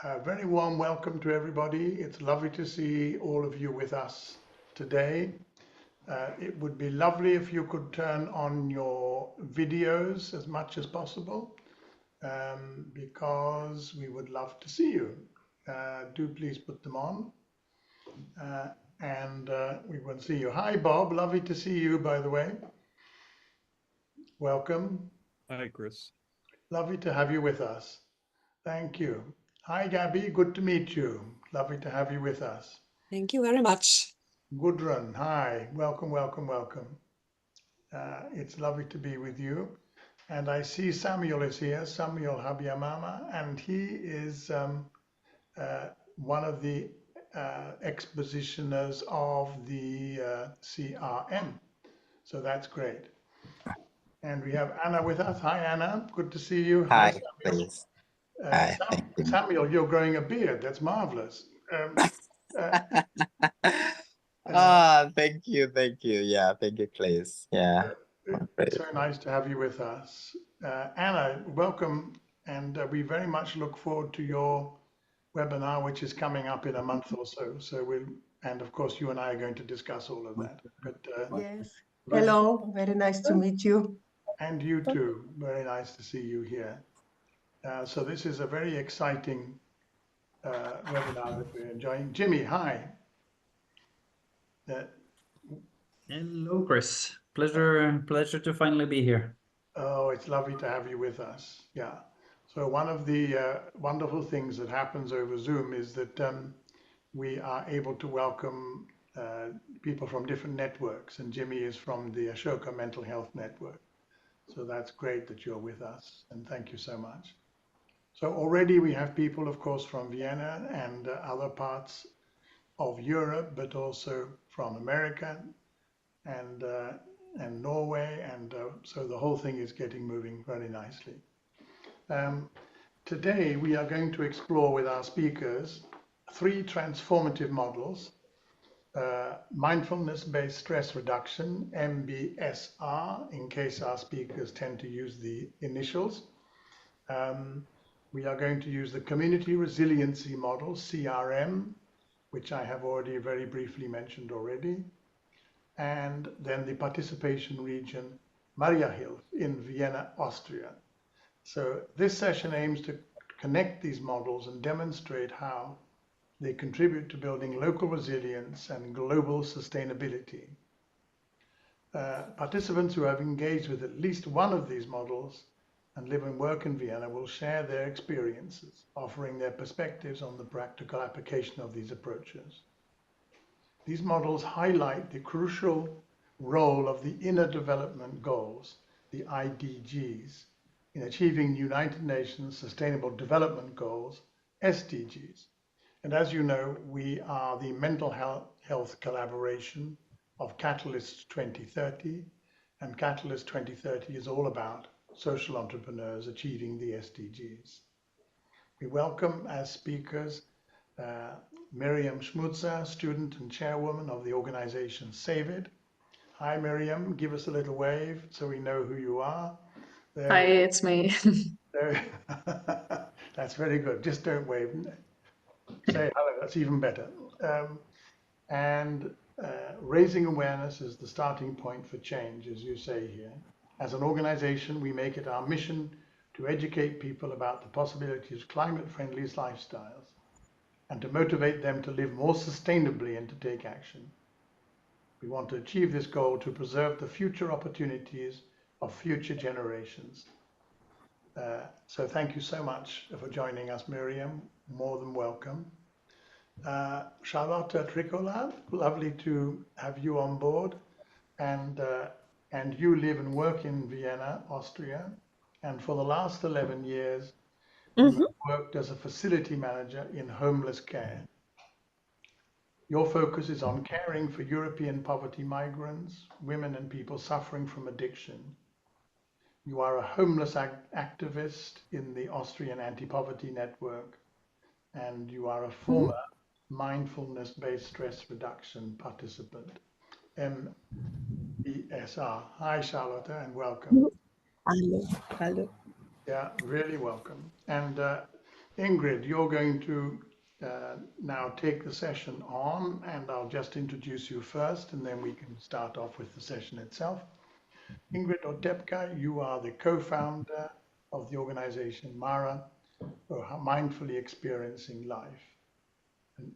A very warm welcome to everybody. It's lovely to see all of you with us today. It would be lovely if you could turn on your videos as much as possible because we would love to see you. Do please put them on and we will see you. Hi, Bob. Lovely to see you, by the way. Welcome. Hi, Chris. Lovely to have you with us. Thank you. Hi, Gabby. Good to meet you. Lovely to have you with us. Thank you very much. Gudrun, hi. Welcome, welcome, welcome. It's lovely to be with you. And I see Samuel is here, Samuel Habiyamama, and he is one of the expositioners of the CRM. So that's great. And we have Anna with us. Hi, Anna. Good to see you. Hi, Samuel. please. Hi. Samuel, you're growing a beard. That's marvelous. Thank you. Yeah, thank you, please. Yeah. It's very nice to have you with us. Anna, welcome. And we very much look forward to your webinar, which is coming up in a month or so. And of course, you and I are going to discuss all of that. But yes. Hello, very nice to meet you. And you too. Very nice to see you here. So this is a very exciting webinar that we're enjoying. Jimmy, hi. Hello, Chris. Pleasure to finally be here. Oh, it's lovely to have you with us. Yeah. So one of the wonderful things that happens over Zoom is that we are able to welcome people from different networks, and Jimmy is from the Ashoka Mental Health Network. So that's great that you're with us, and thank you so much. So already we have people, of course, from Vienna and other parts of Europe, but also from America and Norway, and so the whole thing is getting moving very nicely. Today we are going to explore with our speakers 3 transformative models: mindfulness-based stress reduction, MBSR, in case our speakers tend to use the initials. We are going to use the community resiliency model, CRM, which I have already very briefly mentioned already, and then the participation region, Mariahilf in Vienna, Austria. So this session aims to connect these models and demonstrate how they contribute to building local resilience and global sustainability. Participants who have engaged with at least one of these models and live and work in Vienna will share their experiences, offering their perspectives on the practical application of these approaches. These models highlight the crucial role of the Inner Development Goals, the IDGs, in achieving United Nations Sustainable Development Goals, SDGs. And as you know, we are the mental health collaboration of Catalyst 2030, and Catalyst 2030 is all about social entrepreneurs achieving the SDGs. We welcome as speakers Miriam Schmutzer, student and chairwoman of the organization Save It. Hi Miriam, give us a little wave so we know who you are. Hi, it's me. That's very good, just don't wave. Say hello, that's even better. Raising awareness is the starting point for change, as you say here. As an organization, we make it our mission to educate people about the possibilities of climate-friendly lifestyles and to motivate them to live more sustainably and to take action. We want to achieve this goal to preserve the future opportunities of future generations. So thank you so much for joining us, Miriam. More than welcome. Charlotte Tricola, lovely to have you on board. And you live and work in Vienna, Austria. And for the last 11 years, you have worked as a facility manager in homeless care. Your focus is on caring for European poverty migrants, women and people suffering from addiction. You are a homeless activist in the Austrian Anti-Poverty Network, and you are a former mindfulness-based stress reduction participant, MBSR. Hi, Charlotte, and welcome. Hello. Yeah, really welcome. And Ingrid, you're going to now take the session on, and I'll just introduce you first, and then we can start off with the session itself. Ingrid Otepka, you are the co-founder of the organization MARA, or Mindfully Experiencing Life,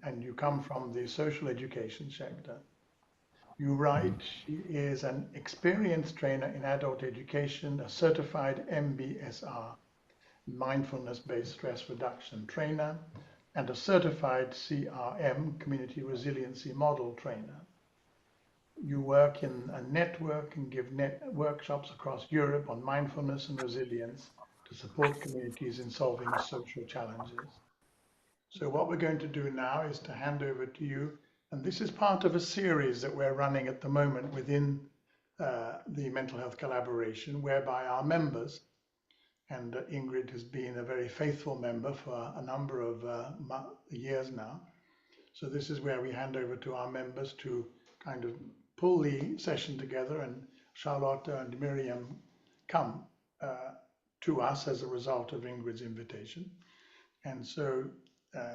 and you come from the social education sector. You write, she is an experienced trainer in adult education, a certified MBSR, mindfulness-based stress reduction trainer, and a certified CRM, community resiliency model trainer. You work in a network and give workshops across Europe on mindfulness and resilience to support communities in solving social challenges. So what we're going to do now is to hand over to you, and this is part of a series that we're running at the moment within the Mental Health Collaboration, whereby our members, and Ingrid has been a very faithful member for a number of years now. So this is where we hand over to our members to kind of pull the session together, and Charlotte and Miriam come to us as a result of Ingrid's invitation. And so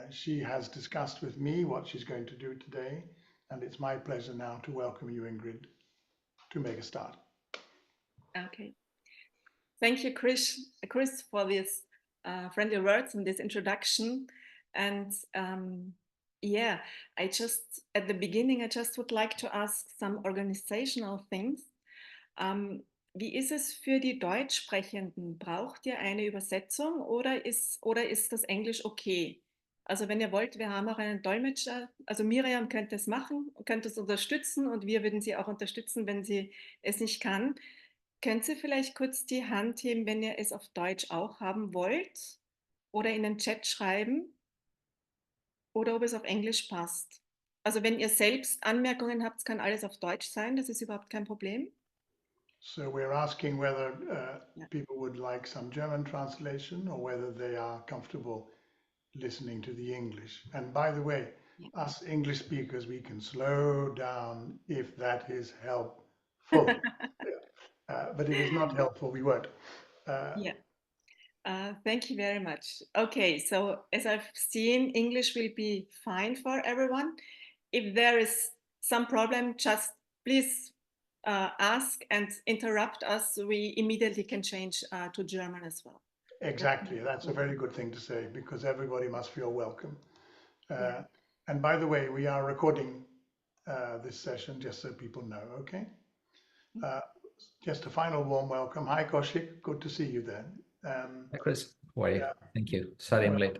she has discussed with me what she's going to do today, and it's my pleasure now to welcome you, Ingrid, to make a start. Okay. Thank you, Chris, for these friendly words and this introduction. And yeah, at the beginning, I just would like to ask some organizational things. Wie ist es für die Deutschsprechenden? Braucht ihr eine Übersetzung oder ist das Englisch okay? Also wenn ihr wollt, wir haben auch einen Dolmetscher, also Miriam könnte es machen, könnte es unterstützen und wir würden sie auch unterstützen, wenn sie es nicht kann. Könnt ihr vielleicht kurz die Hand heben, wenn ihr es auf Deutsch auch haben wollt? Oder in den Chat schreiben? Oder ob es auf Englisch passt? Also wenn ihr selbst Anmerkungen habt, kann alles auf Deutsch sein, das ist überhaupt kein Problem. So we're asking whether people would like some German translation or whether they are comfortable listening to the English. And by the way, us English speakers, we can slow down if that is helpful. But if it's not helpful, we won't. Thank you very much. Okay, so as I've seen, English will be fine for everyone. If there is some problem, just please ask and interrupt us. We immediately can change to German as well. Exactly, that's a very good thing to say, because everybody must feel welcome. And by the way, we are recording this session, just so people know, okay? Just a final warm welcome. Hi, Kaushik, good to see you then. Hi, Chris. How are you? Thank you. Sorry I'm late.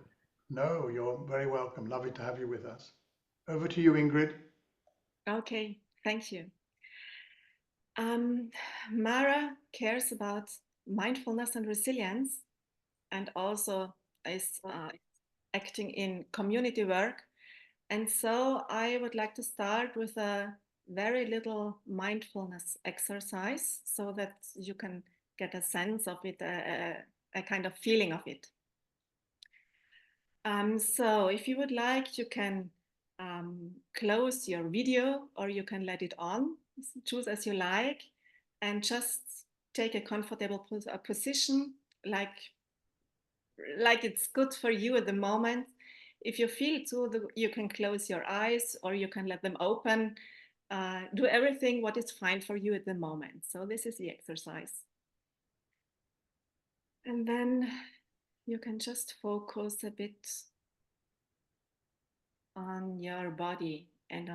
No, you're very welcome. Lovely to have you with us. Over to you, Ingrid. Okay, thank you. Mara cares about mindfulness and resilience, and also is acting in community work. And so I would like to start with a very little mindfulness exercise so that you can get a sense of it, a kind of feeling of it. So if you would like, you can close your video or you can let it on, choose as you like, and just take a comfortable position like it's good for you at the moment. If you feel to, you can close your eyes or you can let them open. Do everything what is fine for you at the moment. So this is the exercise. And then you can just focus a bit on your body and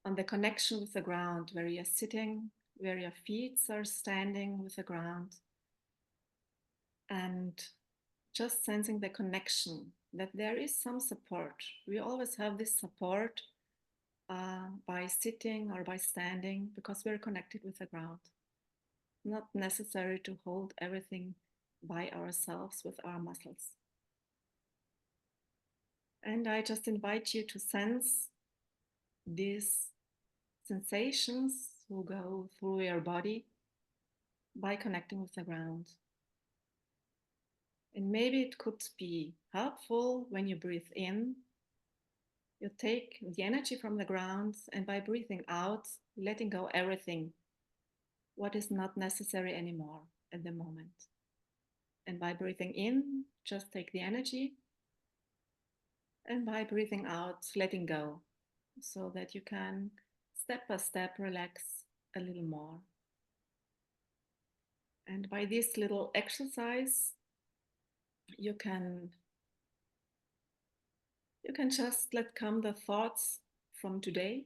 on the connection with the ground, where you're sitting, where your feet are standing with the ground. And just sensing the connection, that there is some support. We always have this support by sitting or by standing, because we're connected with the ground. Not necessary to hold everything by ourselves with our muscles. And I just invite you to sense these sensations who go through your body by connecting with the ground. And maybe it could be helpful when you breathe in, you take the energy from the ground, and by breathing out, letting go everything what is not necessary anymore at the moment. And by breathing in, just take the energy. And by breathing out, letting go, so that you can step by step relax a little more. And by this little exercise, you can just let come the thoughts from today.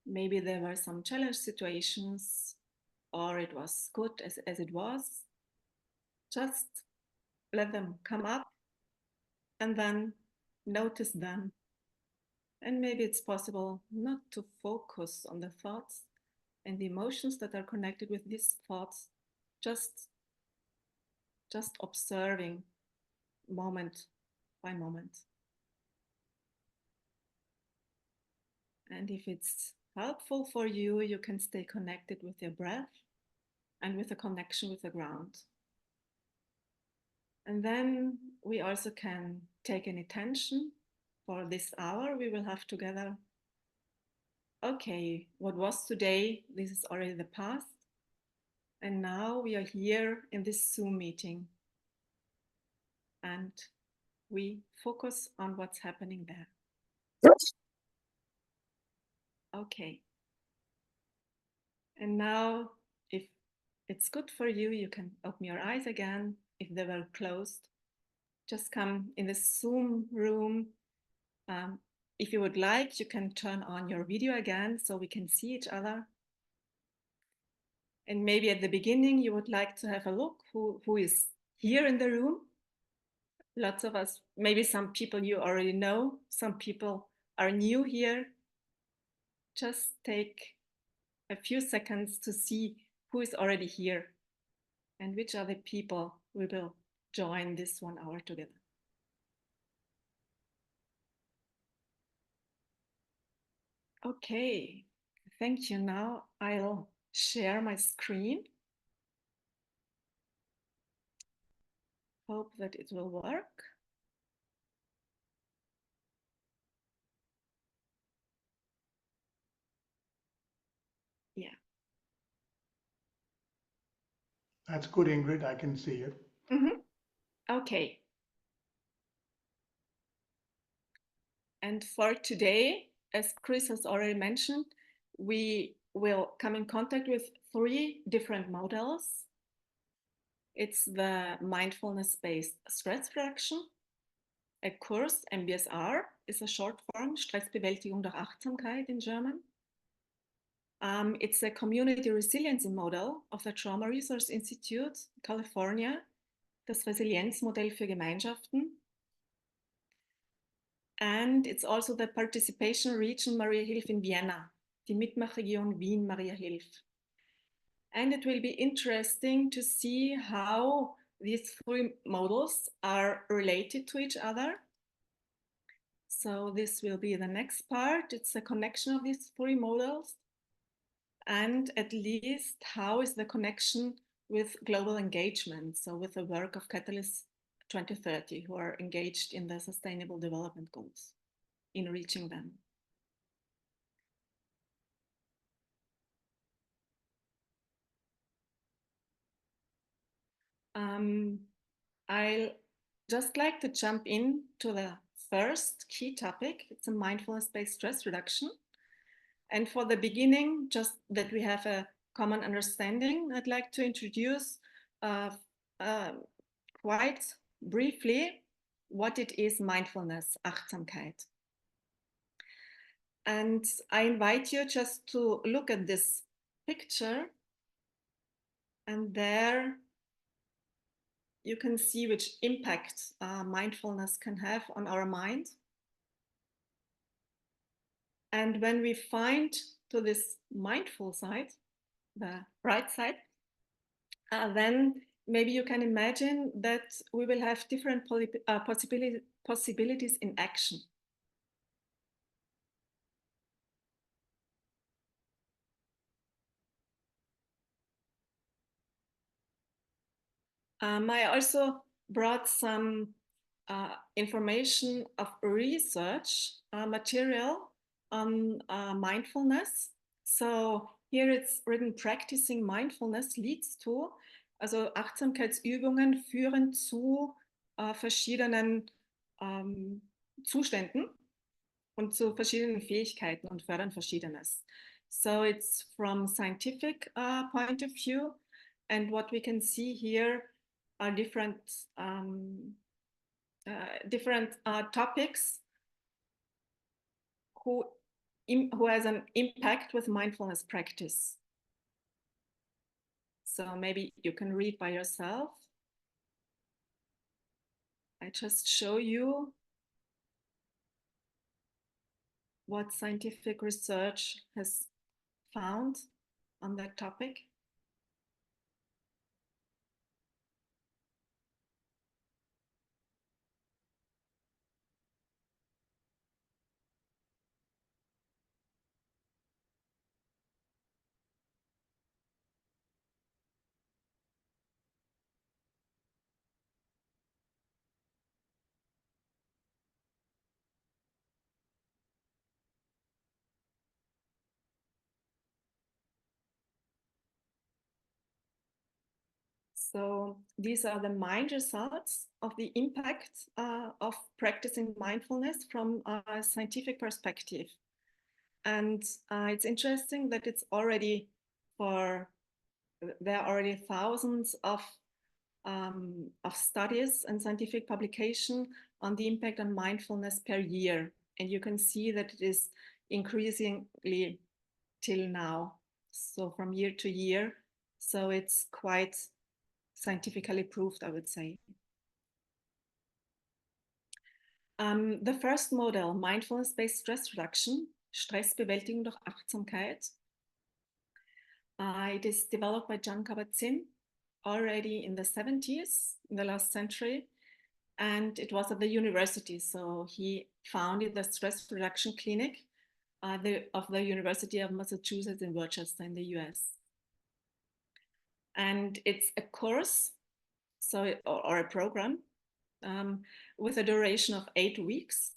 Maybe there were some challenge situations, or it was good as it was. Just let them come up and then notice them. And maybe it's possible not to focus on the thoughts and the emotions that are connected with these thoughts, just observing moment by moment. And if it's helpful for you, you can stay connected with your breath and with a connection with the ground. And then we also can take an intention for this hour we will have together. Okay, what was today? This is already the past. And now we are here in this Zoom meeting. And we focus on what's happening there. Okay. And now, if it's good for you, you can open your eyes again. If they were closed, just come in the Zoom room. If you would like, you can turn on your video again so we can see each other. And maybe at the beginning, you would like to have a look who is here in the room. Lots of us, maybe some people you already know, some people are new here. Just take a few seconds to see who is already here and which are the people we will join this 1 hour together. Okay, thank you. Now I'll share my screen. Hope that it will work. Yeah. That's good, Ingrid. I can see it. Okay. And for today, as Chris has already mentioned, we will come in contact with 3 different models. It's the mindfulness-based stress reduction, a course, MBSR is a short form, Stressbewältigung durch Achtsamkeit in German. It's a community resiliency model of the Trauma Resource Institute, California, das Resilienzmodell für Gemeinschaften. And it's also the participation region Mariahilf in Vienna, die Mitmachregion Wien Mariahilf. And it will be interesting to see how these 3 models are related to each other. So this will be the next part. It's a connection of these 3 models. And at least how is the connection with global engagement, so with the work of Catalyst 2030, who are engaged in the Sustainable Development Goals, in reaching them. I'll just like to jump in to the first key topic. It's a mindfulness-based stress reduction. And for the beginning, just that we have a common understanding, I'd like to introduce quite briefly what it is mindfulness, Achtsamkeit. And I invite you just to look at this picture, and there you can see which impact mindfulness can have on our mind. And when we find to this mindful side, the right side, then maybe you can imagine that we will have different possibilities in action. I also brought some information of research material on mindfulness. So here it's written, practicing mindfulness leads to, Also Achtsamkeitsübungen führen zu verschiedenen Zuständen und zu verschiedenen Fähigkeiten und fördern Verschiedenes. So it's from scientific point of view, and what we can see here are different topics who has an impact with mindfulness practice. So maybe you can read by yourself. I just show you what scientific research has found on that topic. So these are the mind results of the impact of practicing mindfulness from a scientific perspective. And it's interesting that it's already there are already thousands of studies and scientific publication on the impact on mindfulness per year. And you can see that it is increasingly till now. So from year to year. So it's quite scientifically proved, I would say. The first model, mindfulness-based stress reduction, Stressbewältigung durch Achtsamkeit. It is developed by Jon Kabat-Zinn already in the 70s, in the last century, and it was at the university. So he founded the stress reduction clinic of the University of Massachusetts in Worcester in the US. And it's a course, so or a program with a duration of 8 weeks.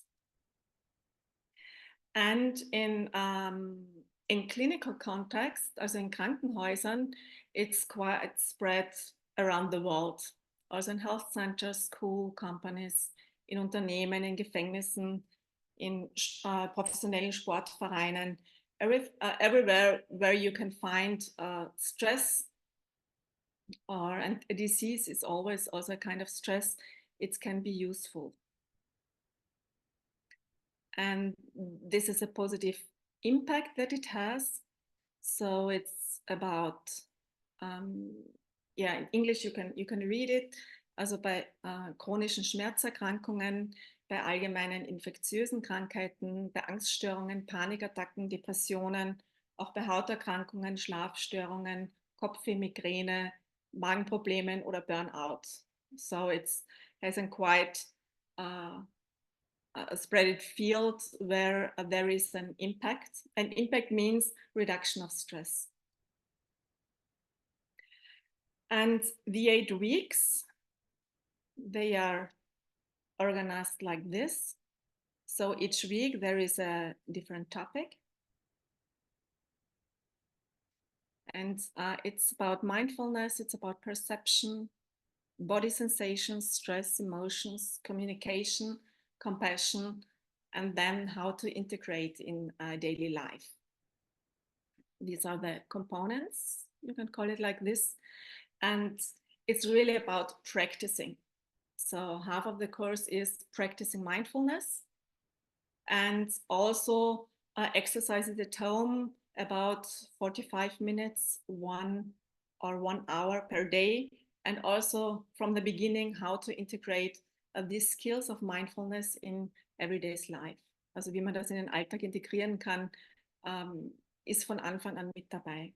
And in clinical context, also in Krankenhäusern, it's quite spread around the world. Also in health centers, school, companies, in Unternehmen, in Gefängnissen, in professionellen Sportvereinen, everywhere where you can find stress and a disease is always also a kind of stress, it can be useful. And this is a positive impact that it has. So it's about, in English you can read it. Also bei chronischen Schmerzerkrankungen, bei allgemeinen infektiösen Krankheiten, bei Angststörungen, Panikattacken, Depressionen, auch bei Hauterkrankungen, Schlafstörungen, Kopfweh, Migräne, Magenproblemen oder Burnout. So it has a quite a spread field where there is an impact. And impact means reduction of stress. And the 8 weeks, they are organized like this. So each week there is a different topic. And it's about mindfulness, it's about perception, body sensations, stress, emotions, communication, compassion, and then how to integrate in daily life. These are the components, you can call it like this. And it's really about practicing. So half of the course is practicing mindfulness and also exercises at home about 45 minutes, 1 hour per day. And also from the beginning, how to integrate these skills of mindfulness in everyday's life. Also wie man das in den Alltag integrieren kann, ist von Anfang an mit dabei.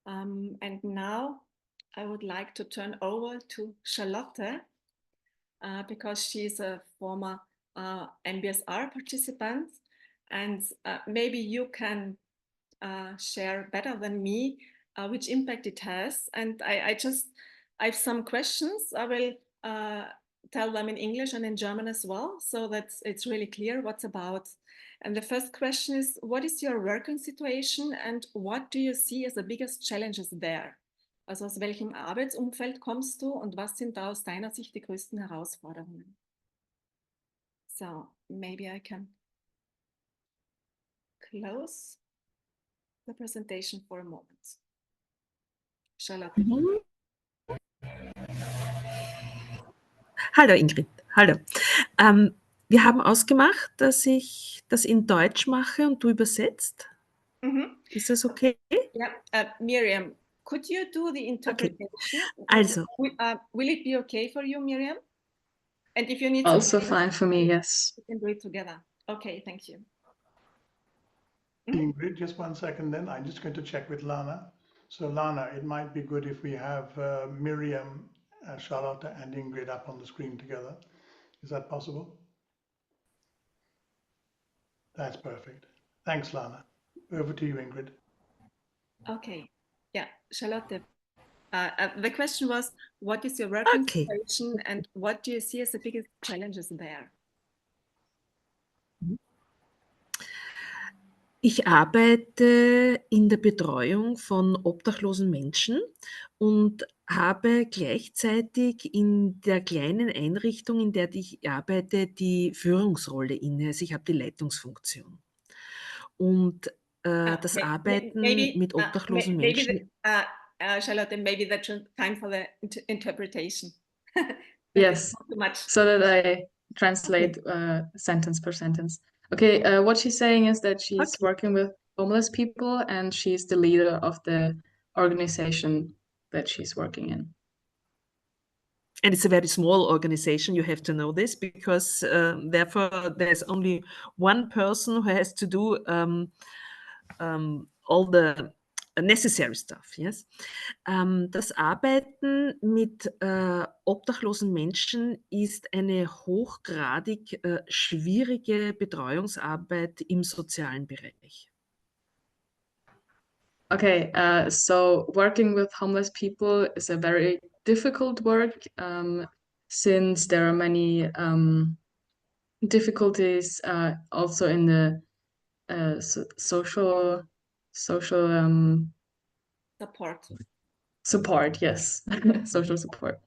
And now I would like to turn over to Charlotte because she's a former MBSR participant, and maybe you can share better than me which impact it has. And I have some questions. I will tell them in English and in German as well, so that it's really clear what's about. And the first question is, what is your working situation and what do you see as the biggest challenges there? Also aus welchem Arbeitsumfeld kommst du und was sind da aus deiner Sicht die größten Herausforderungen? So, maybe I can close the presentation for a moment. Charlotte. Hallo Ingrid, hallo. Wir haben ausgemacht, dass ich das in Deutsch mache und du übersetzt. Ist das okay? Yeah, Miriam, could you do the interpretation? Also. Will it be okay for you, Miriam? And if you need Also fine for me, yes. we can do it together. Okay, thank you. Ingrid, just 1 second then. I'm just going to check with Lana. So Lana, it might be good if we have Miriam, Charlotte and Ingrid up on the screen together. Is that possible? That's perfect. Thanks, Lana. Over to you, Ingrid. Okay, yeah, Charlotte. The question was, what is your working situation and what do you see as the biggest challenges there? Ich arbeite in der Betreuung von obdachlosen Menschen und habe gleichzeitig in der kleinen Einrichtung, in der ich arbeite, die Führungsrolle inne. Also ich habe die Leitungsfunktion. Und das Arbeiten mit obdachlosen Menschen. Charlotte, maybe that's time for the interpretation. Yes, so that I translate sentence per sentence. Okay, what she's saying is that she's working with homeless people and she's the leader of the organization that she's working in. And it's a very small organization, you have to know this, because therefore there's only one person who has to do all the necessary stuff, yes. Das Arbeiten mit obdachlosen Menschen ist eine hochgradig schwierige Betreuungsarbeit im sozialen Bereich. Okay, so working with homeless people is a very difficult work since there are many difficulties also in the social support, yes, social support.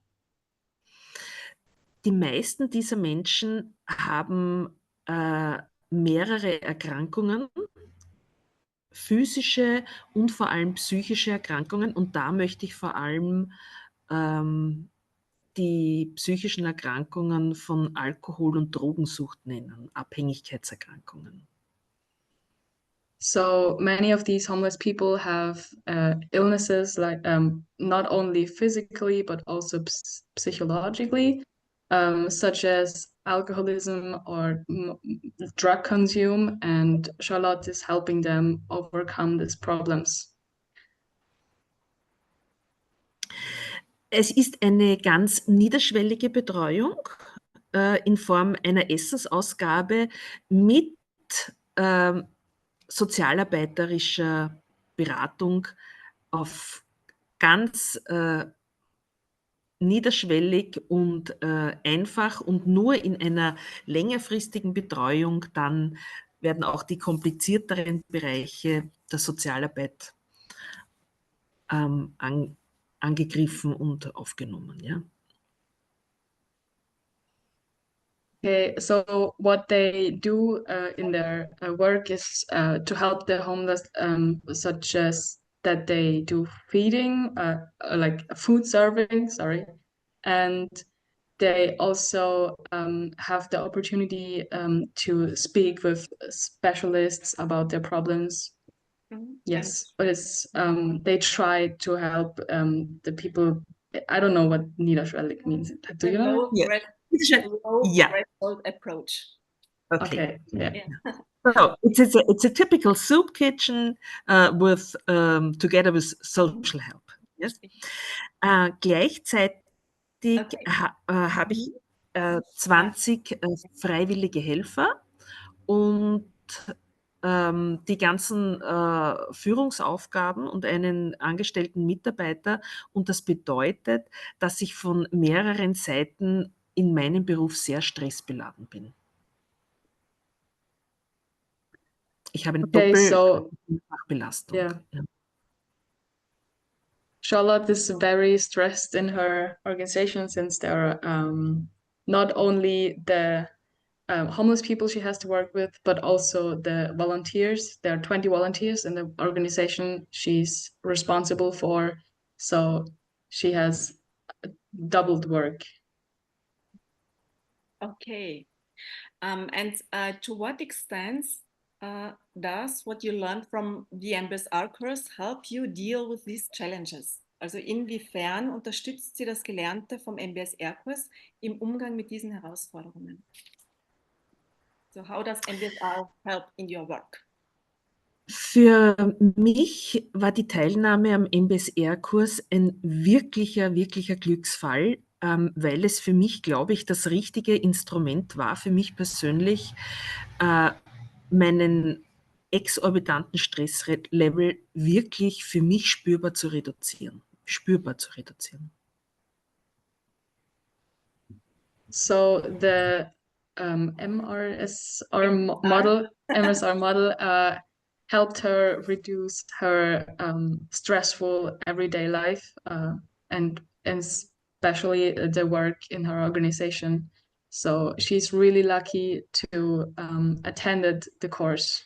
Die meisten dieser Menschen haben mehrere Erkrankungen, physische und vor allem psychische Erkrankungen. Und da möchte ich vor allem die psychischen Erkrankungen von Alkohol- und Drogensucht nennen, Abhängigkeitserkrankungen. So many of these homeless people have illnesses, like not only physically but also psychologically, such as alcoholism or drug consume, and Charlotte is helping them overcome these problems. Es ist eine ganz niederschwellige Betreuung in Form einer Essensausgabe mit sozialarbeiterischer Beratung auf ganz niederschwellig und einfach, und nur in einer längerfristigen Betreuung dann werden auch die komplizierteren Bereiche der Sozialarbeit angegriffen und aufgenommen, ja. Okay, so what they do in their work is to help the homeless, such as that they do feeding, like food serving, sorry, and they also have the opportunity to speak with specialists about their problems. Yes, but it's they try to help the people. I don't know what niederschwellig means. Do you know? Low approach. Okay. Yeah. So it's a typical soup kitchen with together with social help. Yes. Gleichzeitig habe ich 20 freiwillige Helfer und die ganzen Führungsaufgaben und einen angestellten Mitarbeiter. Und das bedeutet, dass ich von mehreren Seiten in meinem Beruf sehr stressbeladen bin. Ich habe eine Doppelbelastung. Yeah. Ja. Charlotte is very stressed in her organization since there are not only the homeless people she has to work with, but also the volunteers. There are 20 volunteers in the organization she's responsible for. So she has doubled work. Okay. And to what extent does what you learned from the MBSR course help you deal with these challenges? Also inwiefern unterstützt Sie das Gelernte vom MBSR-Kurs im Umgang mit diesen Herausforderungen? So how does MBSR help in your work? Für mich war die Teilnahme am MBSR-Kurs ein wirklicher Glücksfall, weil es für mich, glaube ich, das richtige Instrument war, für mich persönlich meinen exorbitanten Stresslevel wirklich für mich spürbar zu reduzieren. So the MSR model helped her reduce her stressful everyday life and especially the work in her organization. So she's really lucky to attended the course.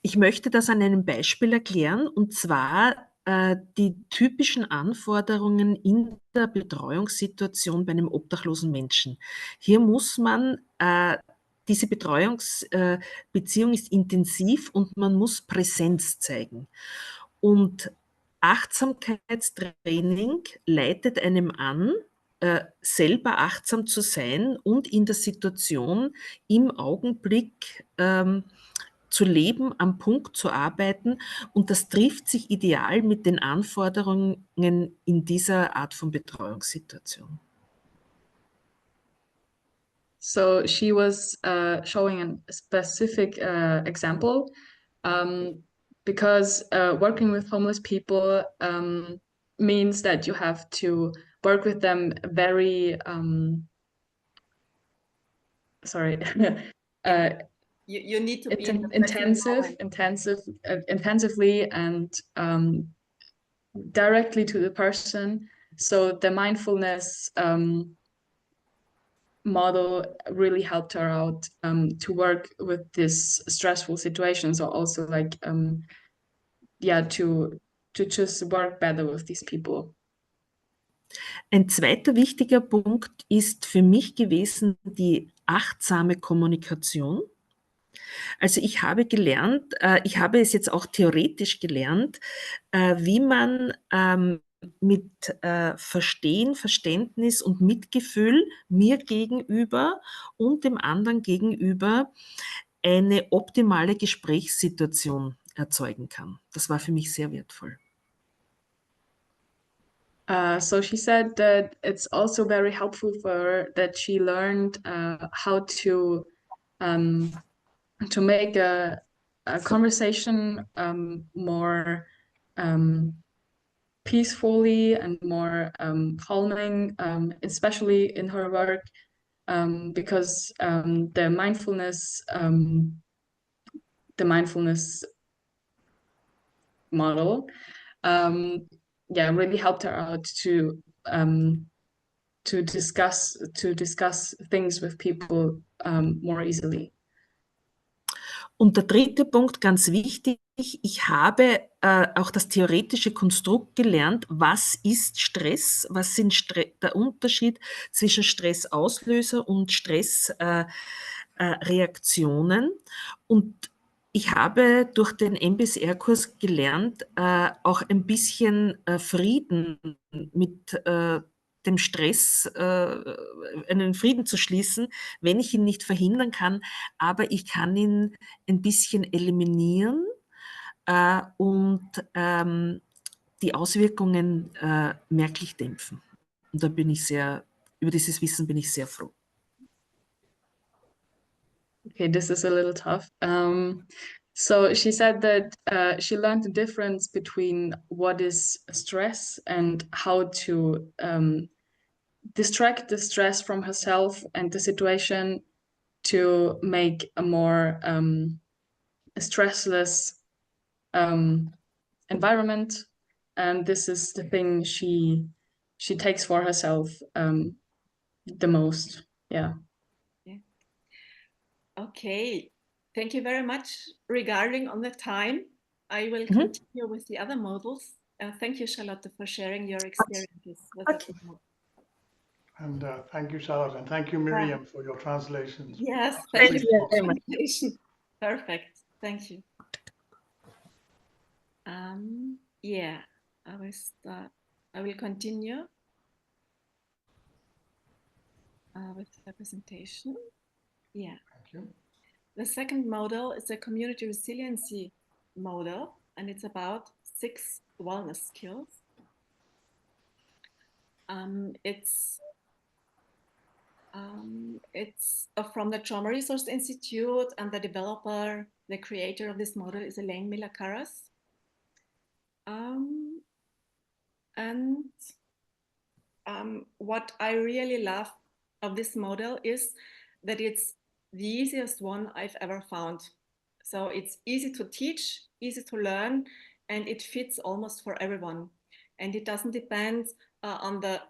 Ich möchte das an einem Beispiel erklären, und zwar die typischen Anforderungen in der Betreuungssituation bei einem obdachlosen Menschen. Hier muss man, diese Betreuungsbeziehung ist intensiv und man muss Präsenz zeigen. Und Achtsamkeitstraining leitet einem an, selber achtsam zu sein und in der Situation im Augenblick zu leben, am Punkt zu arbeiten, und das trifft sich ideal mit den Anforderungen in dieser Art von Betreuungssituation. So she was showing a specific example because working with homeless people means that you have to work with them very You need to be intensively and directly to the person. So the mindfulness model really helped her out to work with this stressful situations, or also like to just work better with these people. Ein zweiter wichtiger Punkt ist für mich gewesen die achtsame Kommunikation. Also ich habe gelernt, ich habe es jetzt auch theoretisch gelernt, wie man mit Verstehen, Verständnis und Mitgefühl mir gegenüber und dem anderen gegenüber eine optimale Gesprächssituation erzeugen kann. Das war für mich sehr wertvoll. So she said that it's also very helpful for her that she learned how to make a conversation more peacefully and more calming, especially in her work, because the mindfulness model really helped her out to discuss things with people more easily. Und der dritte Punkt, ganz wichtig, ich habe auch das theoretische Konstrukt gelernt, was ist Stress, was sind der Unterschied zwischen Stressauslöser und Stressreaktionen. Und ich habe durch den MBSR-Kurs gelernt, auch ein bisschen Frieden mit dem Stress, einen Frieden zu schließen, wenn ich ihn nicht verhindern kann, aber ich kann ihn ein bisschen eliminieren und die Auswirkungen merklich dämpfen. Und da bin ich über dieses Wissen bin ich sehr froh. Okay, this is a little tough. So she said that she learned the difference between what is stress and how to distract the stress from herself and the situation to make a more stressless environment, and this is the thing she takes for herself the most. Yeah. Okay, thank you very much. Regarding on the time, I will Mhm. continue with the other models. Thank you, Charlotte, for sharing your experiences with Okay. this model. And thank you, Charlotte, and thank you, Miriam, for your translations. Yes, Thank thank you you for very much. translation. Perfect, thank you. Yeah, I will start. I will continue with the presentation. Yeah. Thank you. The second model is a community resiliency model, and it's about 6 wellness skills. It's from the Trauma Resource Institute, and the developer, the creator of this model is Elaine Miller-Karras. What I really love of this model is that it's the easiest one I've ever found. So it's easy to teach, easy to learn, and it fits almost for everyone. And it doesn't depend on the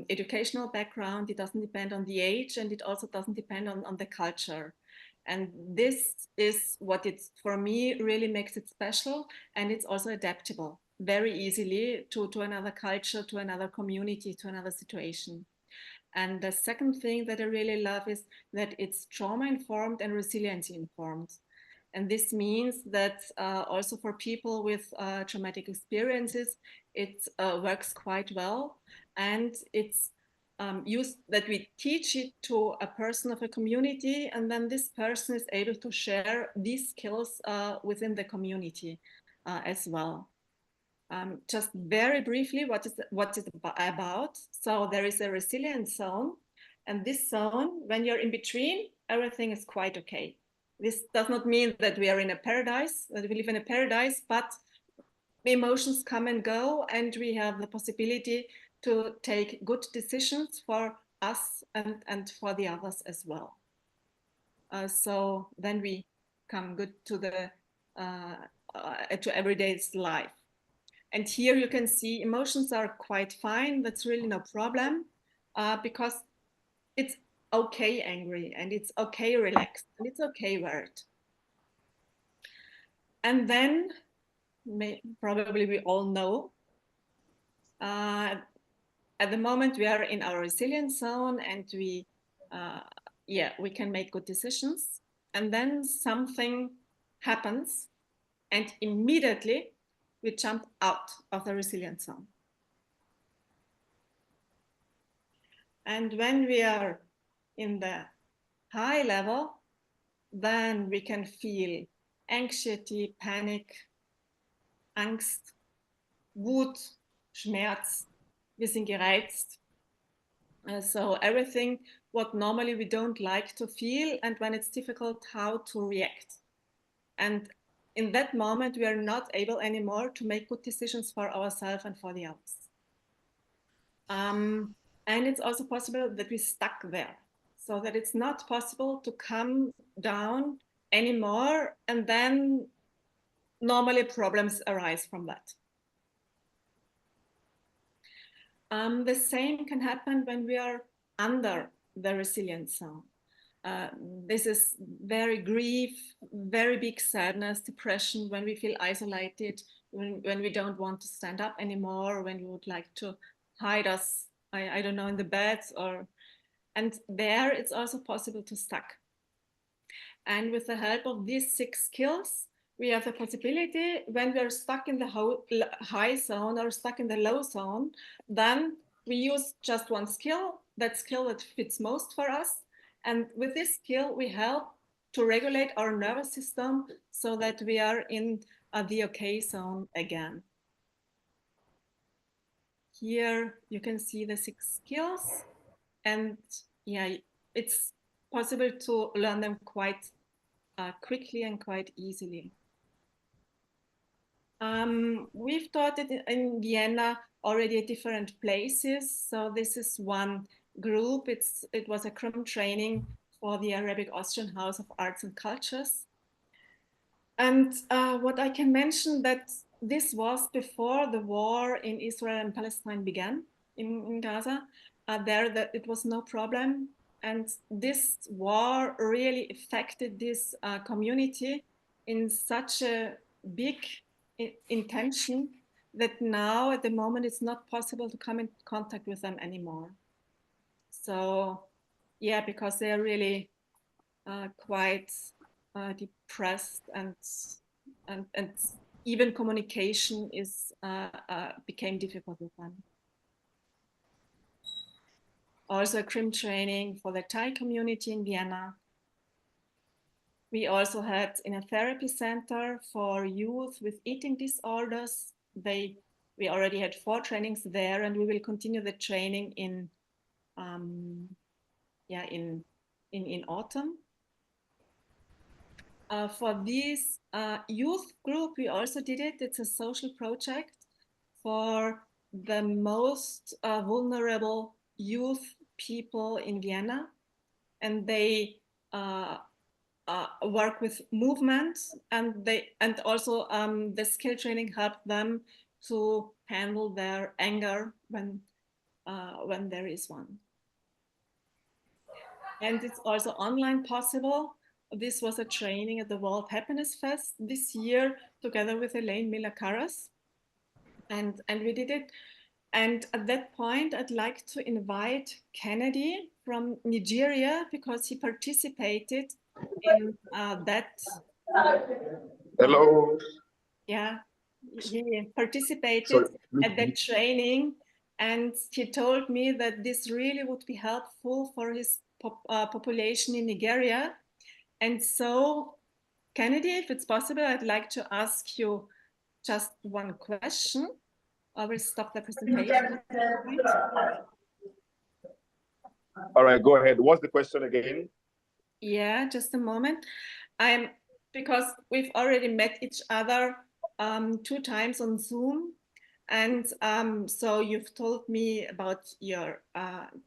educational background, it doesn't depend on the age, and it also doesn't depend on the culture. And this is what it's, for me, really makes it special, and it's also adaptable very easily to another culture, to another community, to another situation. And the second thing that I really love is that it's trauma-informed and resilience-informed. And this means that also for people with traumatic experiences, it works quite well. And it's used that we teach it to a person of a community, and then this person is able to share these skills within the community as well. Just very briefly, what is it about? So there is a resilience zone, and this zone, when you're in between, everything is quite okay. This does not mean that we are in a paradise, that we live in a paradise, but emotions come and go, and we have the possibility to take good decisions for us and for the others as well. So then we come good to the to everyday's life. And here you can see emotions are quite fine. That's really no problem because it's okay angry, and it's okay relaxed, and it's okay worried. And then probably we all know at the moment we are in our resilience zone, and we can make good decisions. And then something happens, and immediately we jump out of the resilience zone. And when we are in the high level, then we can feel anxiety, panic, Angst, Wut, Schmerz. Wir sind gereizt. So everything what normally we don't like to feel, and when it's difficult, how to react. And in that moment, we are not able anymore to make good decisions for ourselves and for the others. And it's also possible that we're stuck there, so that it's not possible to come down anymore, and then normally problems arise from that. The same can happen when we are under the resilience zone. This is very grief, very big sadness, depression, when we feel isolated, when we don't want to stand up anymore, when we would like to hide us, I don't know, in the beds, and there it's also possible to stuck. And with the help of these 6 skills, we have the possibility, when we're stuck in the high zone or stuck in the low zone, then we use just one skill, that skill that fits most for us. And with this skill, we help to regulate our nervous system so that we are in the okay zone again. Here you can see the 6 skills, and yeah, it's possible to learn them quite quickly and quite easily. We've taught it in Vienna already at different places. So this is one group. It was a CRUM training for the Arabic Austrian House of Arts and Cultures. And what I can mention, that this was before the war in Israel and Palestine began in Gaza. There it was no problem. And this war really affected this community in such a big intention that now at the moment it's not possible to come in contact with them anymore. So yeah, because they're really quite depressed, and even communication is became difficult with them. Also CRIM training for the Thai community in Vienna. We also had in a therapy center for youth with eating disorders. We already had 4 trainings there, and we will continue the training in autumn. For this youth group, we also did it. It's a social project for the most vulnerable youth people in Vienna, and they work with movement, and also the skill training helped them to handle their anger when there is one. And it's also online possible. This was a training at the World Happiness Fest this year together with Elaine Miller-Karras, and we did it. And at that point, I'd like to invite Kennedy from Nigeria, because he participated in that. Hello. Yeah, he participated at that training, and he told me that this really would be helpful for his population in Nigeria. And so, Kennedy, if it's possible, I'd like to ask you just one question. I will stop the presentation. All right, go ahead. What's the question again? Yeah, just a moment. Because we've already met each other 2 times on Zoom. And so you've told me about your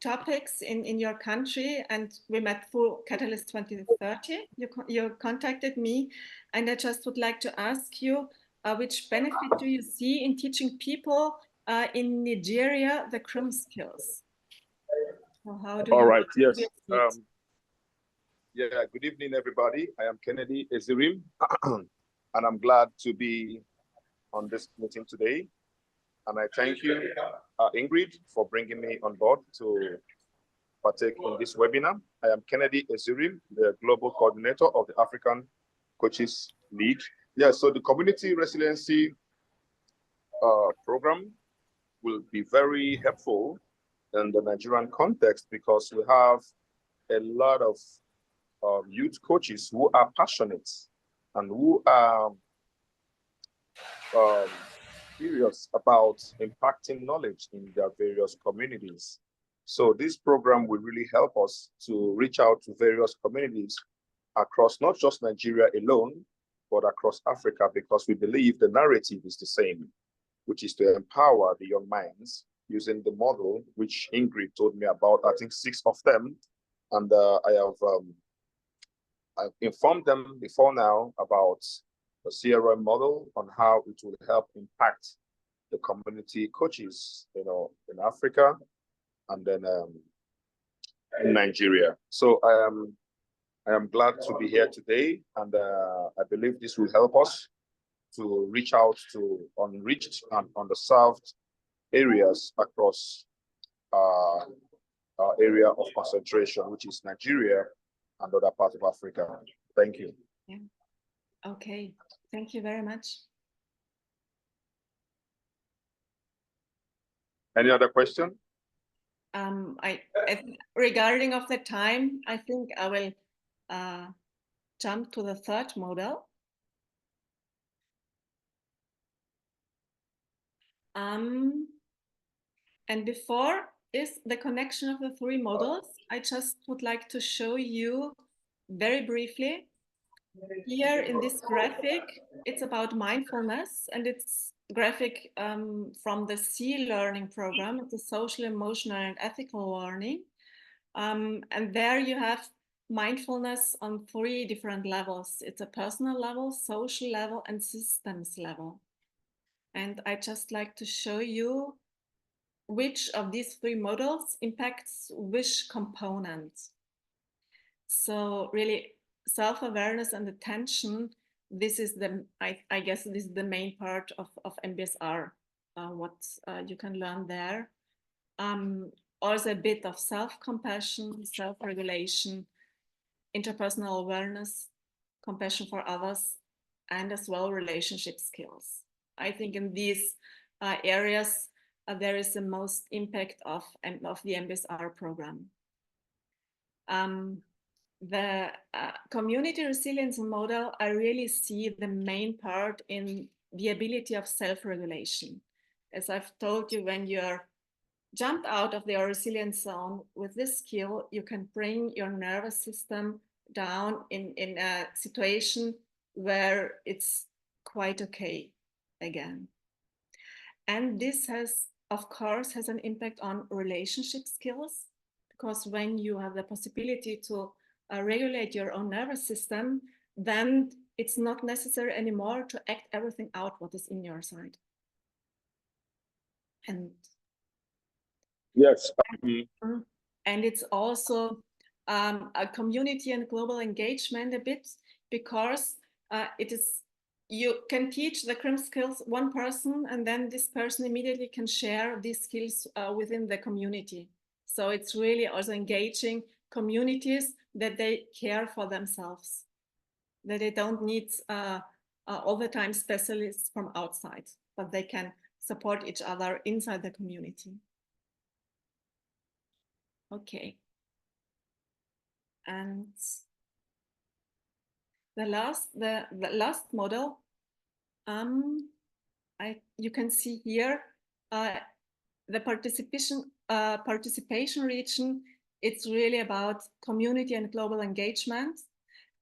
topics in your country, and we met through Catalyst 2030. You contacted me, and I just would like to ask you, which benefit do you see in teaching people in Nigeria the CRIM skills? So how do All you right, yes. Yeah, good evening, everybody. I am Kennedy Ezirim, and I'm glad to be on this meeting today. And I thank you, Ingrid, for bringing me on board to partake in this webinar. I am Kennedy Ezirim, the Global Coordinator of the African Coaches League. Yeah, so the Community Resiliency program will be very helpful in the Nigerian context, because we have a lot of youth coaches who are passionate and who are serious about impacting knowledge in their various communities. So this program will really help us to reach out to various communities across not just Nigeria alone, but across Africa, because we believe the narrative is the same, which is to empower the young minds using the model which Ingrid told me about, I think 6 of them. And I've informed them before now about the CRM model on how it will help impact the community coaches, in Africa and then in Nigeria. So I am glad to be here today, and I believe this will help us to reach out to unreached and underserved areas across our area of concentration, which is Nigeria and other parts of Africa. Thank you. Yeah. Okay, thank you very much. Any other question? Regarding of the time, I think I will jump to the 3rd model. And before is the connection of the 3 models, I just would like to show you very briefly. Here in this graphic, it's about mindfulness, and it's graphic from the SEA learning program. It's a social, emotional, and ethical learning. And there you have mindfulness on 3 different levels. It's a personal level, social level, and systems level. And I just like to show you which of these 3 models impacts which component. So really self-awareness and attention, this is I guess this is the main part of MBSR, what you can learn there. Also a bit of self-compassion, self-regulation, interpersonal awareness, compassion for others, and as well relationship skills. I think in these areas, there is the most impact of the MBSR program. The community resilience model, I really see the main part in the ability of self-regulation. As I've told you, when you're jumped out of your resilience zone with this skill, you can bring your nervous system down in a situation where it's quite okay again. And this has, of course, has an impact on relationship skills, because when you have the possibility to regulate your own nervous system, then it's not necessary anymore to act everything out what is in your side. And yes. And it's also a community and global engagement a bit, because it is, you can teach the CRIM skills one person, and then this person immediately can share these skills within the community. So it's really also engaging communities that they care for themselves, that they don't need all the time specialists from outside, but they can support each other inside the community. Okay. And the last model, you can see here the participation region. It's really about community and global engagement,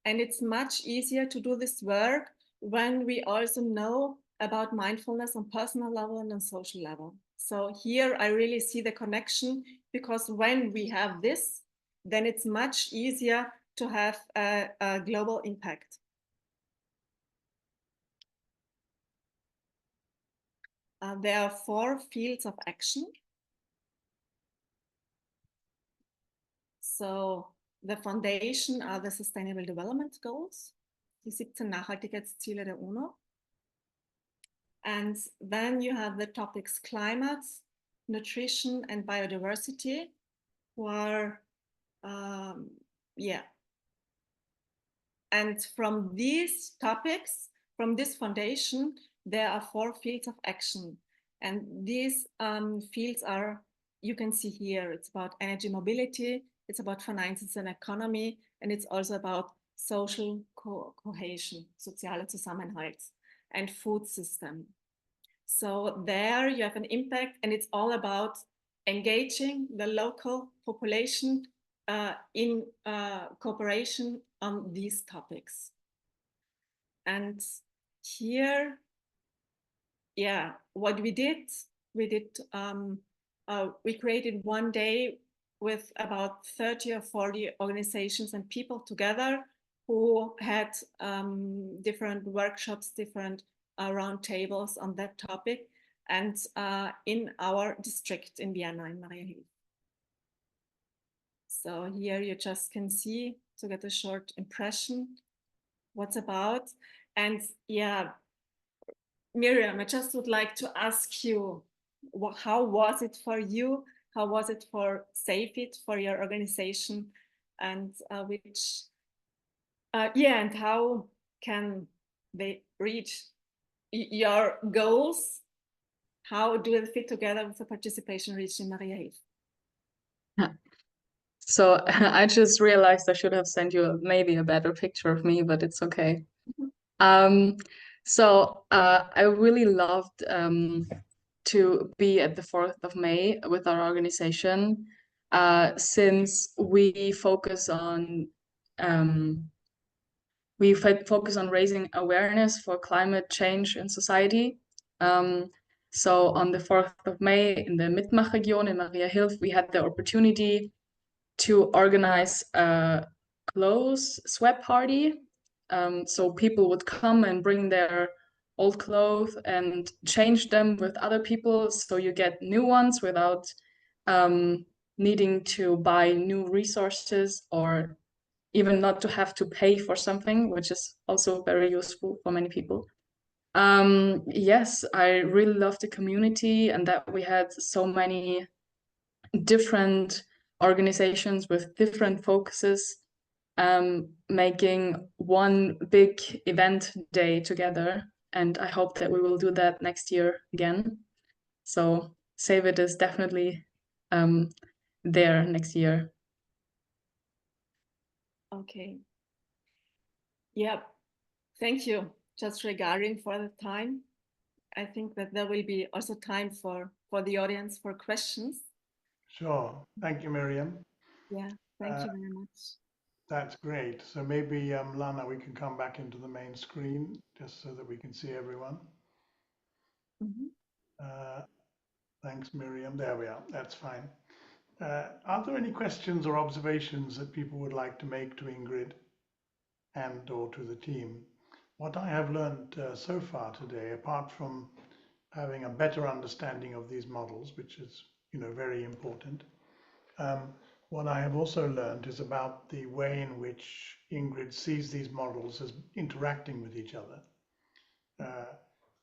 and it's much easier to do this work when we also know about mindfulness on personal level and on social level. So here I really see the connection, because when we have this, then it's much easier to have a global impact. There are 4 fields of action. So the foundation are the Sustainable Development Goals, die 17 Nachhaltigkeitsziele der UNO. And then you have the topics climate, nutrition, and biodiversity, who are, And from these topics, from this foundation, there are 4 fields of action. And these fields are, you can see here, it's about energy mobility, it's about finances and economy, and it's also about social cohesion, soziale Zusammenhalt, and food system. So there you have an impact, and it's all about engaging the local population in cooperation on these topics. And here, what we did, we created one day with about 30 or 40 organizations and people together, who had different workshops, different round tables on that topic, and in our district in Vienna, in Mariahilf. So here you just can see, to get a short impression what's about. And Miriam, I just would like to ask you, how was it for you? How was it for SAFEIT, for your organization? And and how can they reach your goals? How do they fit together with the participation reached in Mariahilf? So I just realized I should have sent you maybe a better picture of me, but it's okay. So I really loved to be at the 4th of May with our organization, since we focus on raising awareness for climate change in society. So on the 4th of May in the Mitmachregion in Mariahilf, we had the opportunity to organize a clothes swap party. So people would come and bring their old clothes and change them with other people, so you get new ones without needing to buy new resources or even not to have to pay for something, which is also very useful for many people. Yes, I really love the community and that we had so many different organizations with different focuses, making one big event day together. And I hope that we will do that next year again. So Save It is definitely there next year. Okay. Yeah, thank you. Just regarding for the time, I think that there will be also time for the audience for questions. Sure. Thank you, Miriam. Yeah, thank you very much. That's great. So maybe, Lana, we can come back into the main screen just so that we can see everyone. Mhm. Thanks, Miriam. There we are. That's fine. Are there any questions or observations that people would like to make to Ingrid and or to the team? What I have learned so far today, apart from having a better understanding of these models, which is, very important, what I have also learned is about the way in which Ingrid sees these models as interacting with each other,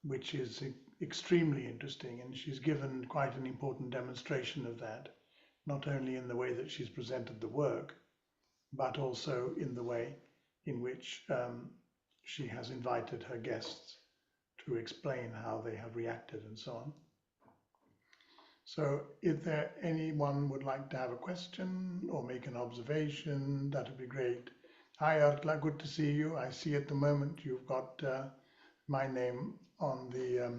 which is extremely interesting. And she's given quite an important demonstration of that, not only in the way that she's presented the work, but also in the way in which she has invited her guests to explain how they have reacted and so on. So if there anyone would like to have a question or make an observation, that would be great. Hi, Ertla, good to see you. I see at the moment you've got my name on the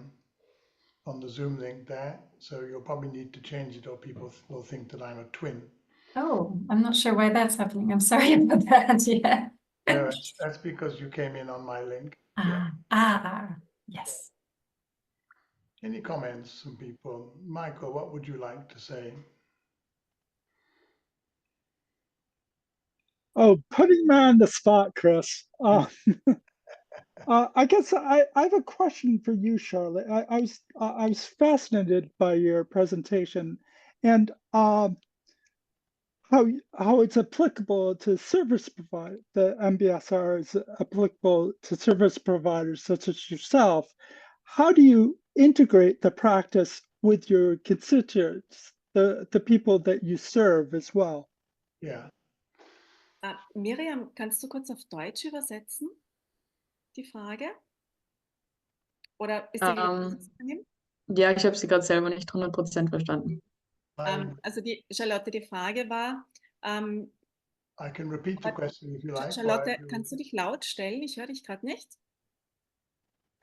Zoom link there. So you'll probably need to change it or people will think that I'm a twin. Oh, I'm not sure why that's happening. I'm sorry about that. Yeah. No, that's because you came in on my link. Yes. Any comments from people? Michael, what would you like to say? Oh, putting me on the spot, Chris. I guess I have a question for you, Charlotte. I was fascinated by your presentation and how it's applicable to service provider. The MBSR is applicable to service providers such as yourself. How do you integrate the practice with your constituents, the people that you serve as well? Yeah. Miriam, kannst du kurz auf Deutsch übersetzen, die Frage? Oder ist da jemand zu nehmen? Ja, ich habe sie gerade selber nicht 100% verstanden. Also die Charlotte, die Frage war, I can repeat the question if you like. Charlotte, kannst du dich laut stellen? Ich höre dich gerade nicht.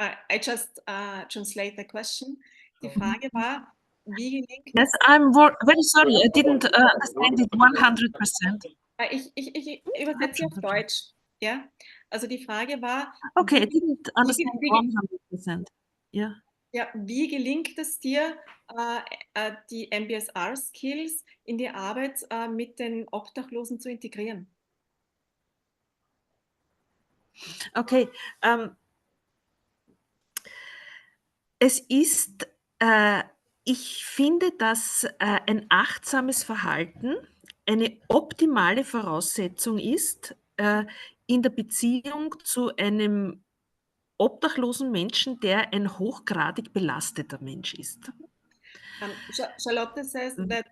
I just translate the question. Die Frage war, wie gelingt Yes, I'm very sorry. I didn't understand it 100%. Ich übersetze auf Deutsch. Ja, also die Frage war. Okay, I didn't understand 100%. Yeah. Ja, wie gelingt es dir, die MBSR-Skills in die Arbeit mit den Obdachlosen zu integrieren? Okay, es ist, ich finde, dass ein achtsames Verhalten eine optimale Voraussetzung ist in der Beziehung zu einem obdachlosen Menschen, der ein hochgradig belasteter Mensch ist. Charlotte says that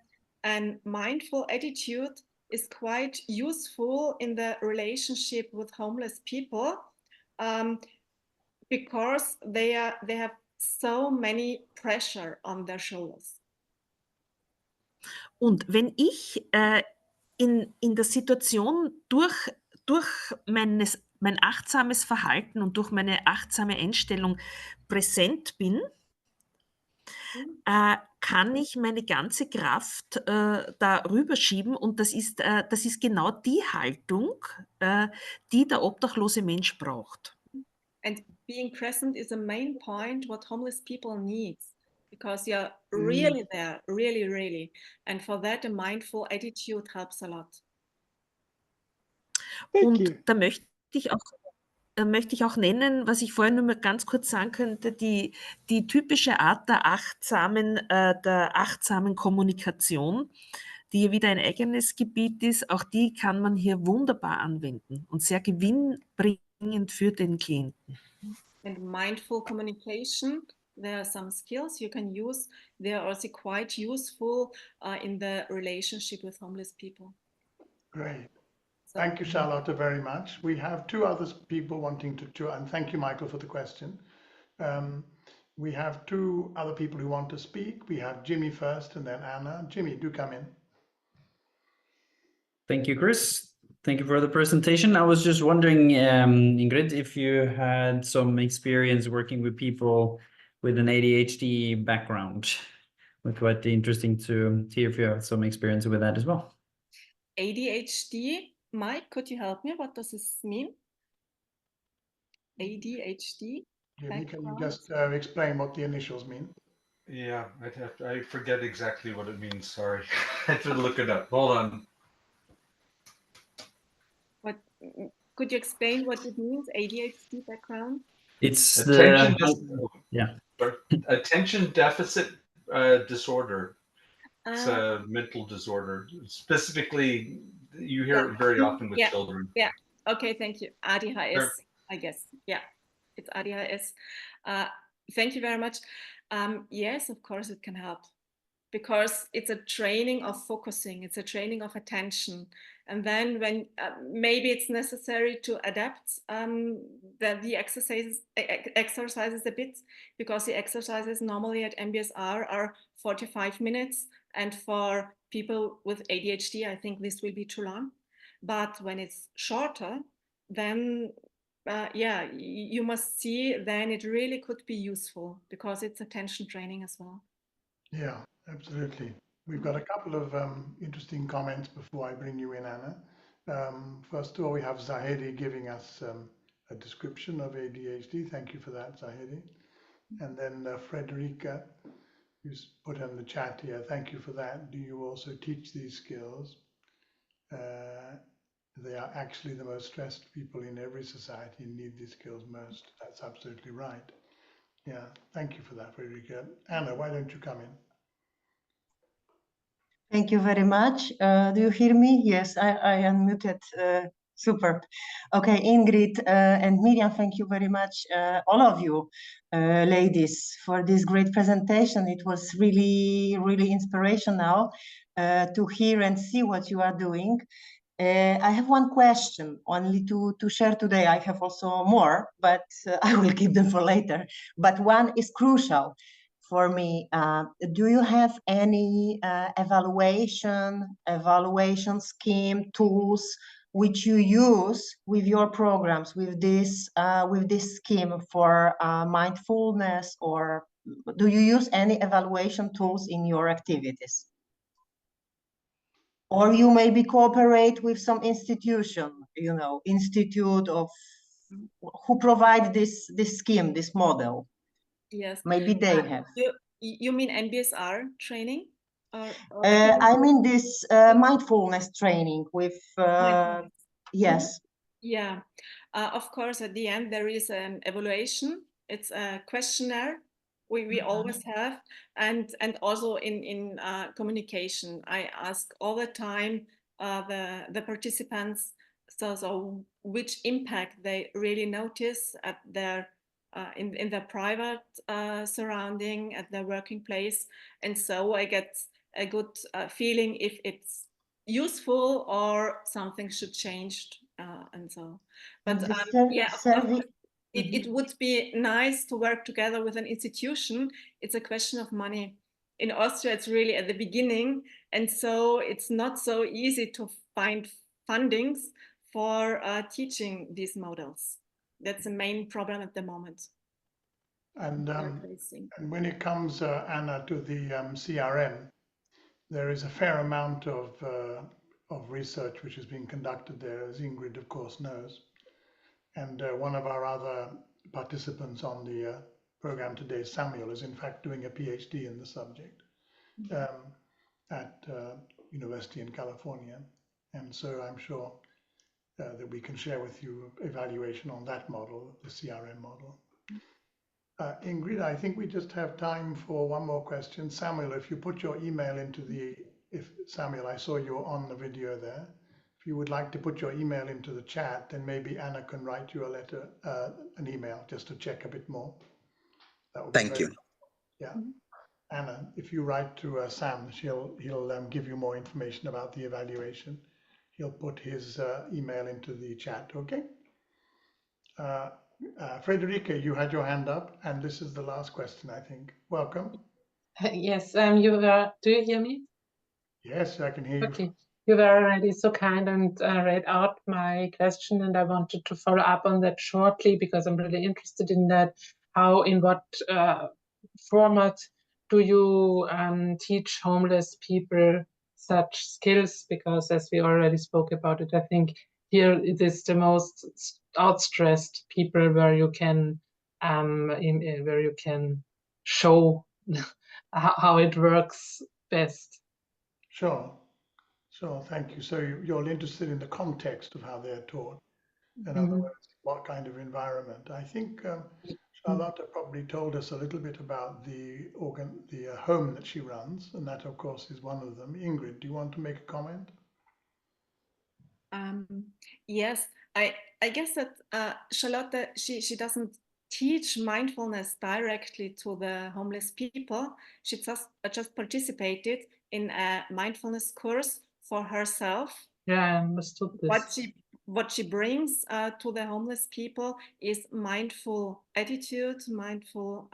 a mindful attitude is quite useful in the relationship with homeless people because they have so many pressure on their shoulders. Und wenn ich in der Situation durch mein achtsames Verhalten und durch meine achtsame Einstellung präsent bin, kann ich meine ganze Kraft da rüberschieben und das ist genau die Haltung, die der obdachlose Mensch braucht. And being present is a main point what homeless people need, because you're really there, really, really. And for that, a mindful attitude helps a lot. Thank you. Da möchte ich auch möchte ich auch nennen, was ich vorhin nur mal ganz kurz sagen könnte, die typische Art der achtsamen Kommunikation, die hier wieder ein eigenes Gebiet ist, auch die kann man hier wunderbar anwenden und sehr gewinnbringend für den Klienten. And mindful communication, there are some skills you can use. They are also quite useful in the relationship with homeless people. Great. Thank you, Charlotte, very much. We have two other people wanting to and thank you, Michael, for the question. We have two other people who want to speak. We have Jimmy first and then Anna. Jimmy, do come in. Thank you, Chris. Thank you for the presentation. I was just wondering, Ingrid, if you had some experience working with people with an ADHD background. It would be quite interesting to hear if you have some experience with that as well. ADHD, Mike, could you help me? What does this mean? ADHD? Jimmy, can you just explain what the initials mean? Yeah, I forget exactly what it means. Sorry. I had to look it up. Hold on. What could you explain what it means? ADHD background? It's attention deficit disorder. It's a mental disorder. Specifically, you hear it very often with children. Yeah. Okay. Thank you. ADHS, I guess. Yeah, it's ADHS. Thank you very much. Yes, of course it can help, because it's a training of focusing. It's a training of attention. And then when maybe it's necessary to adapt the exercises a bit, because the exercises normally at MBSR are 45 minutes. And for people with ADHD, I think this will be too long. But when it's shorter, then you must see, then it really could be useful, because it's attention training as well. Yeah, absolutely. We've got a couple of interesting comments before I bring you in, Anna. First of all, we have Zahedi giving us a description of ADHD. Thank you for that, Zahedi. And then Frederica, who's put in the chat here, thank you for that. Do you also teach these skills? They are actually the most stressed people in every society and need these skills most. That's absolutely right. Yeah, thank you for that, Frederica. Anna, why don't you come in? Thank you very much. Do you hear me? Yes, I unmuted. Super. Okay, Ingrid and Miriam, thank you very much, all of you ladies, for this great presentation. It was really, really inspirational to hear and see what you are doing. I have one question only to share today. I have also more, but I will keep them for later. But one is crucial for me. Do you have any evaluation scheme, tools which you use with your programs, with this scheme for mindfulness, or do you use any evaluation tools in your activities? Or you maybe cooperate with some institution, institute of who provide this scheme, this model. Yes. Maybe they have. You mean MBSR training? I mean this mindfulness training with, yes. Yeah, of course, at the end, there is an evaluation. It's a questionnaire we always have, and also in communication. I ask all the time the participants so which impact they really notice at their in their private surrounding, at their working place, and so I get a good feeling if it's useful or something should change, and so. But yeah, of course, it would be nice to work together with an institution. It's a question of money. In Austria, it's really at the beginning, and so it's not so easy to find fundings for teaching these models. That's the main problem at the moment. And when it comes, Anna, to the CRM, there is a fair amount of research which is being conducted there, as Ingrid, of course, knows. And one of our other participants on the program today, Samuel, is in fact doing a PhD in the subject at University in California. And so I'm sure that we can share with you evaluation on that model, the CRM model. Ingrid, I think we just have time for one more question. Samuel, if you put your email into Samuel, I saw you on the video there. If you would like to put your email into the chat, then maybe Anna can write you a letter, an email, just to check a bit more. That would be Thank you. Yeah. Anna, if you write to Sam, he'll give you more information about the evaluation. He'll put his email into the chat, okay? Frederica, you had your hand up, and this is the last question, I think. Welcome. Yes, do you hear me? Yes, I can hear you. Okay. You were already so kind and read out my question, and I wanted to follow up on that shortly because I'm really interested in that. In what format do you teach homeless people such skills? Because as we already spoke about it, I think here it is the most outstressed people where you can show how it works best. Sure, thank you. So you're interested in the context of how they're taught. In other words, what kind of environment? I think Charlotte probably told us a little bit about the home that she runs, and that of course is one of them. Ingrid, do you want to make a comment? Yes, I guess that Charlotte, she doesn't teach mindfulness directly to the homeless people. She just participated in a mindfulness course for herself. Yeah, I understood this. What she brings to the homeless people is mindful attitude, mindful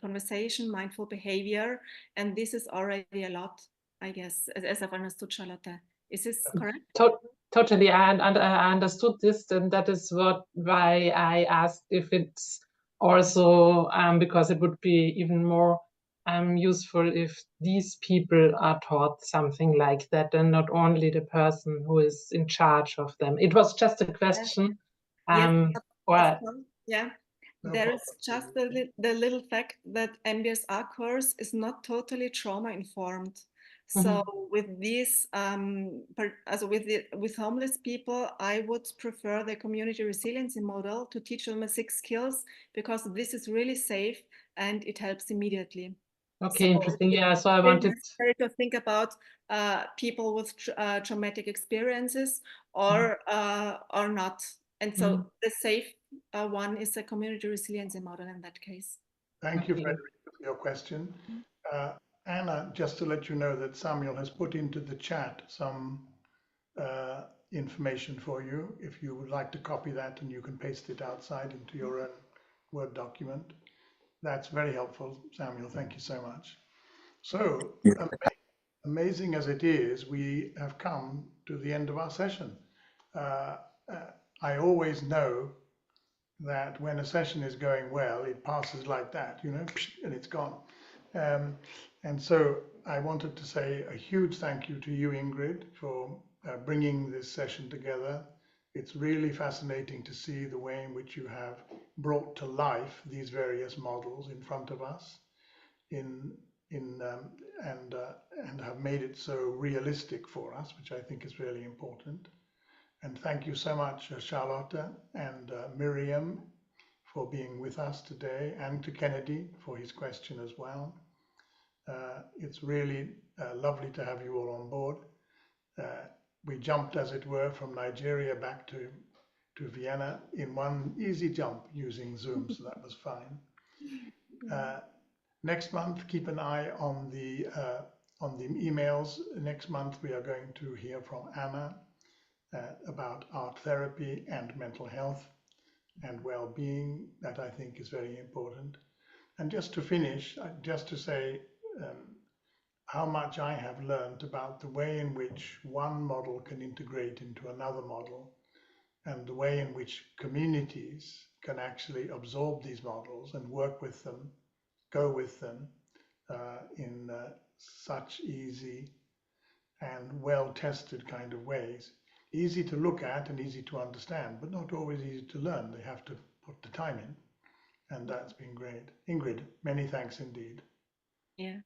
conversation, mindful behavior, and this is already a lot, I guess, as I've understood, Charlotte. Is this correct? Totally, I understood this, and that is why I asked if it's also because it would be even more useful if these people are taught something like that, and not only the person who is in charge of them. It was just a question. Yes, Well, yeah. There is just the little fact that MBSR course is not totally trauma informed. So with these, with homeless people, I would prefer the community resiliency model to teach them 6 skills, because this is really safe and it helps immediately. Okay, interesting. Yeah, so I wanted to think about people with traumatic experiences or not. And so the safe one is a community resiliency model in that case. Thank you, Frederica, for your question. Anna, just to let you know that Samuel has put into the chat some information for you. If you would like to copy that, and you can paste it outside into your own Word document. That's very helpful, Samuel. Thank you so much. So, amazing as it is, we have come to the end of our session. I always know that when a session is going well, it passes like that, you know, and it's gone. And so I wanted to say a huge thank you to you, Ingrid, for bringing this session together. It's really fascinating to see the way in which you have brought to life these various models in front of us, and have made it so realistic for us, which I think is really important. And thank you so much, Charlotte and Miriam, for being with us today, and to Kennedy for his question as well. It's really lovely to have you all on board. We jumped, as it were, from Nigeria back to Vienna in one easy jump using Zoom, so that was fine. Next month, keep an eye on the emails. Next month, we are going to hear from Anna about art therapy and mental health and well-being. That I think is very important. And just to finish, just to say how much I have learned about the way in which one model can integrate into another model, and the way in which communities can actually absorb these models and work with them, go with them in such easy and well-tested kind of ways. Easy to look at and easy to understand, but not always easy to learn. They have to put the time in, and that's been great. Ingrid, many thanks indeed. Yeah,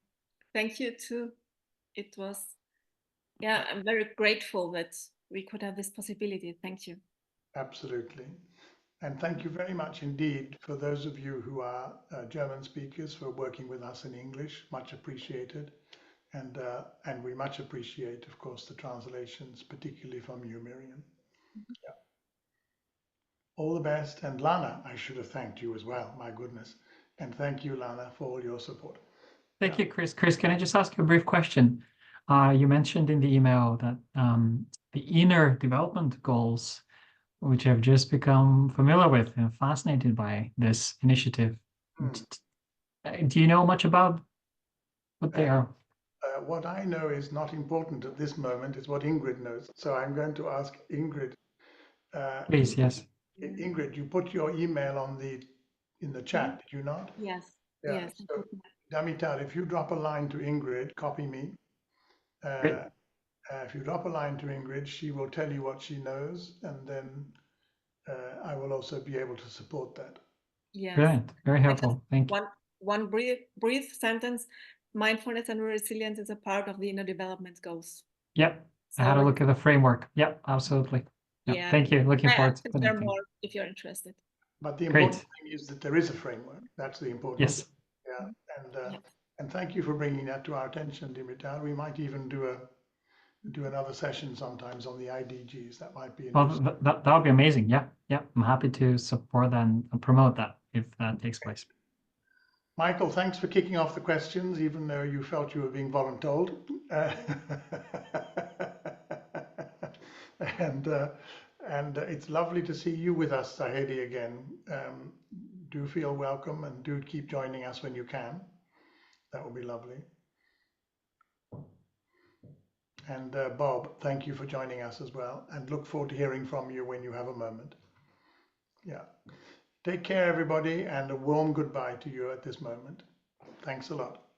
thank you too. It was, yeah, I'm very grateful that we could have this possibility. Thank you. Absolutely. And thank you very much indeed for those of you who are German speakers for working with us in English. Much appreciated. And we much appreciate, of course, the translations, particularly from you, Miriam. Yeah. All the best. And Lana, I should have thanked you as well. My goodness. And thank you, Lana, for all your support. Thank you, Chris. Chris, can I just ask you a brief question? You mentioned in the email that the inner development goals, which I've just become familiar with and fascinated by this initiative. Do you know much about what they are? What I know is not important at this moment is what Ingrid knows. So I'm going to ask Ingrid. Please, yes. Ingrid, you put your email in the chat, did you not? Yes. Yeah. Yes. So, Damitar, if you drop a line to Ingrid, copy me. If you drop a line to Ingrid, she will tell you what she knows, and then I will also be able to support that. Yes. Brilliant. Very helpful. Thank you. One brief sentence. Mindfulness and resilience is a part of the inner development goals. Yep. I had a look at the framework. Yep, absolutely. Yep. Yeah. Thank you. Looking forward to share connecting. more if you're interested. But the important thing is that there is a framework. That's the important Yes. thing. Yeah. And thank you for bringing that to our attention, Dimitar. We might even do another session sometimes on the IDGs. That might be interesting. Well, that would be amazing. Yeah. Yeah. I'm happy to support and promote that if that takes place. Michael, thanks for kicking off the questions, even though you felt you were being voluntold. And it's lovely to see you with us, Zahedi, again. Do feel welcome and do keep joining us when you can. That would be lovely. And Bob, thank you for joining us as well, and look forward to hearing from you when you have a moment. Yeah. Take care, everybody, and a warm goodbye to you at this moment. Thanks a lot.